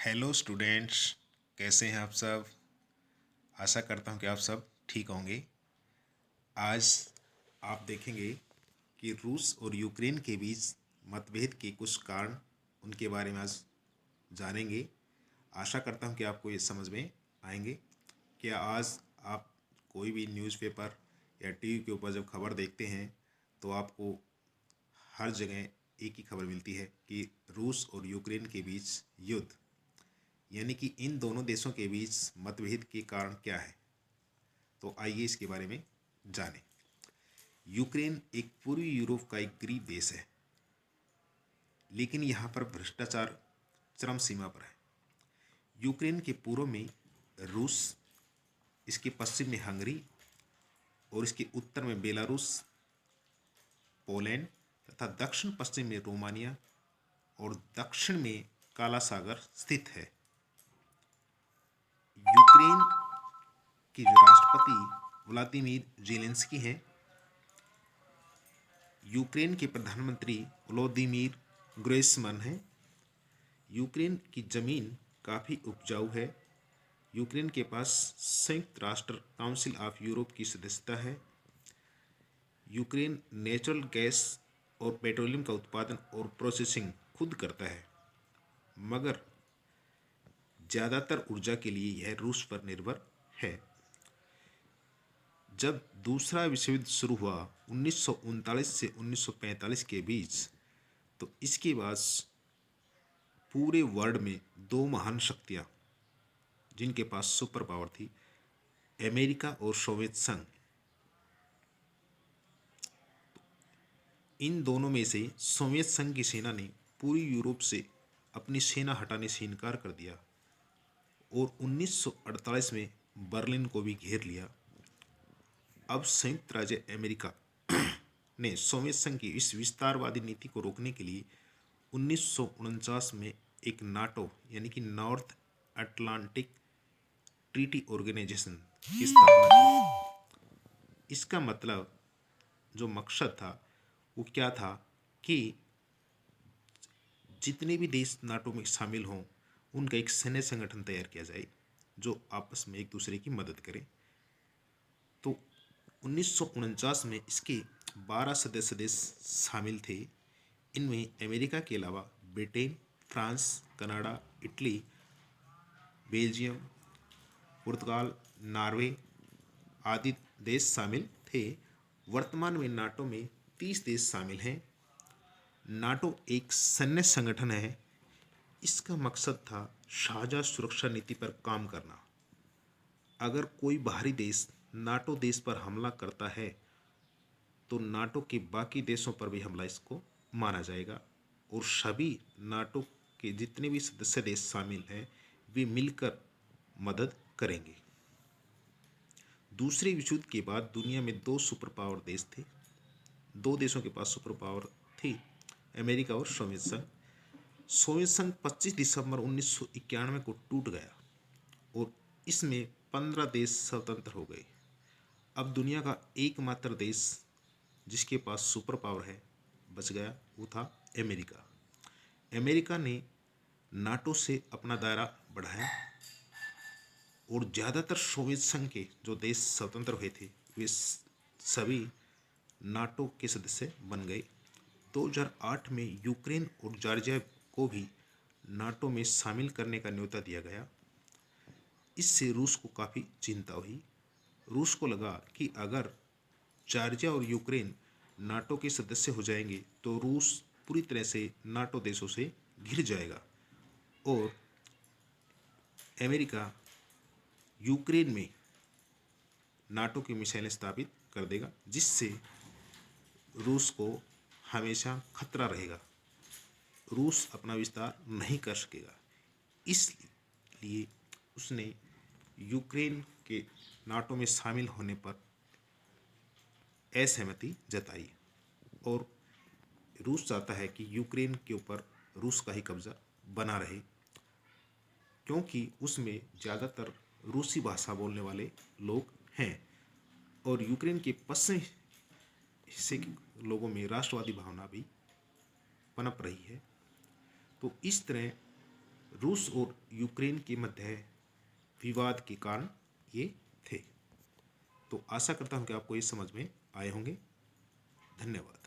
Hello students, कैसे हैं आप सब। आशा करता हूं कि आप सब ठीक होंगे। आज आप देखेंगे कि रूस और यूक्रेन के बीच मतभेद के कुछ कारण, उनके बारे में आज जानेंगे। आशा करता हूं कि आपको ये समझ में आएंगे। क्या आज आप कोई भी न्यूज़पेपर या टीवी के ऊपर जब खबर देखते हैं तो आपको हर जगह एक ही खबर मिलती है कि रूस और यूक्रेन के बीच युद्ध, यानी कि इन दोनों देशों के बीच मतभेद के कारण क्या है। तो आइए इसके बारे में जानें। यूक्रेन एक पूर्वी यूरोप का एक गरीब देश है, लेकिन यहाँ पर भ्रष्टाचार चरम सीमा पर है। यूक्रेन के पूर्व में रूस, इसके पश्चिम में हंगरी और इसके उत्तर में बेलारूस, पोलैंड तथा दक्षिण पश्चिम में रोमानिया और दक्षिण में काला सागर स्थित है। यूक्रेन के जो राष्ट्रपति व्लादिमीर जेलेंस्की हैं, यूक्रेन के प्रधानमंत्री व्लोदिमीर ग्रोइसमन हैं। यूक्रेन की ज़मीन काफ़ी उपजाऊ है। यूक्रेन के पास संयुक्त राष्ट्र काउंसिल ऑफ यूरोप की सदस्यता है। यूक्रेन नेचुरल गैस और पेट्रोलियम का उत्पादन और प्रोसेसिंग खुद करता है, मगर ज़्यादातर ऊर्जा के लिए यह रूस पर निर्भर है। जब दूसरा विश्व युद्ध शुरू हुआ 1939 से 1945 के बीच, तो इसके बाद पूरे वर्ल्ड में दो महान शक्तियाँ जिनके पास सुपर पावर थी, अमेरिका और सोवियत संघ। इन दोनों में से सोवियत संघ की सेना ने पूरी यूरोप से अपनी सेना हटाने से इनकार कर दिया और 1948 में बर्लिन को भी घेर लिया। अब संयुक्त राज्य अमेरिका ने सोवियत संघ की इस विस्तारवादी नीति को रोकने के लिए 1949 में एक नाटो यानी कि नॉर्थ अटलांटिक ट्रीटी ऑर्गेनाइजेशन की स्थापना की। इसका मतलब, जो मकसद था वो क्या था कि जितने भी देश नाटो में शामिल हों उनका एक सैन्य संगठन तैयार किया जाए जो आपस में एक दूसरे की मदद करे। तो 1949 में इसके 12 सदस्य देश शामिल थे। इनमें अमेरिका के अलावा Britain, France, Canada, Italy, Belgium, पुर्तगाल, नॉर्वे आदि देश शामिल थे। वर्तमान में नाटो में 30 देश शामिल हैं। नाटो एक सैन्य संगठन है। इसका मकसद था साझा सुरक्षा नीति पर काम करना। अगर कोई बाहरी देश नाटो देश पर हमला करता है तो नाटो के बाकी देशों पर भी हमला इसको माना जाएगा और सभी नाटो के जितने भी सदस्य देश शामिल हैं वे मिलकर मदद करेंगे। दूसरे विश्व युद्ध के बाद दुनिया में दो सुपर पावर देश थे। दो देशों के पास सुपर पावर थी, अमेरिका और सोवियत संघ। सोवियत संघ 25 दिसंबर 1991 को टूट गया और इसमें 15 देश स्वतंत्र हो गए। अब दुनिया का एकमात्र देश जिसके पास सुपर पावर है बच गया, वो था अमेरिका। अमेरिका ने नाटो से अपना दायरा बढ़ाया और ज़्यादातर सोवियत संघ के जो देश स्वतंत्र हुए थे वे सभी नाटो के सदस्य बन गए। 2008 में यूक्रेन और जॉर्जिया को भी नाटो में शामिल करने का न्योता दिया गया। इससे रूस को काफ़ी चिंता हुई। रूस को लगा कि अगर जॉर्जिया और यूक्रेन नाटो के सदस्य हो जाएंगे तो रूस पूरी तरह से नाटो देशों से घिर जाएगा और अमेरिका यूक्रेन में नाटो की मिसाइलें स्थापित कर देगा, जिससे रूस को हमेशा खतरा रहेगा। रूस अपना विस्तार नहीं कर सकेगा। इसलिए उसने यूक्रेन के नाटो में शामिल होने पर असहमति जताई और रूस चाहता है कि यूक्रेन के ऊपर रूस का ही कब्जा बना रहे, क्योंकि उसमें ज़्यादातर रूसी भाषा बोलने वाले लोग हैं और यूक्रेन के पश्चिमी हिस्से के लोगों में राष्ट्रवादी भावना भी पनप रही है। तो इस तरह रूस और यूक्रेन के मध्य विवाद के कारण ये थे। तो आशा करता हूँ कि आपको ये समझ में आए होंगे। धन्यवाद।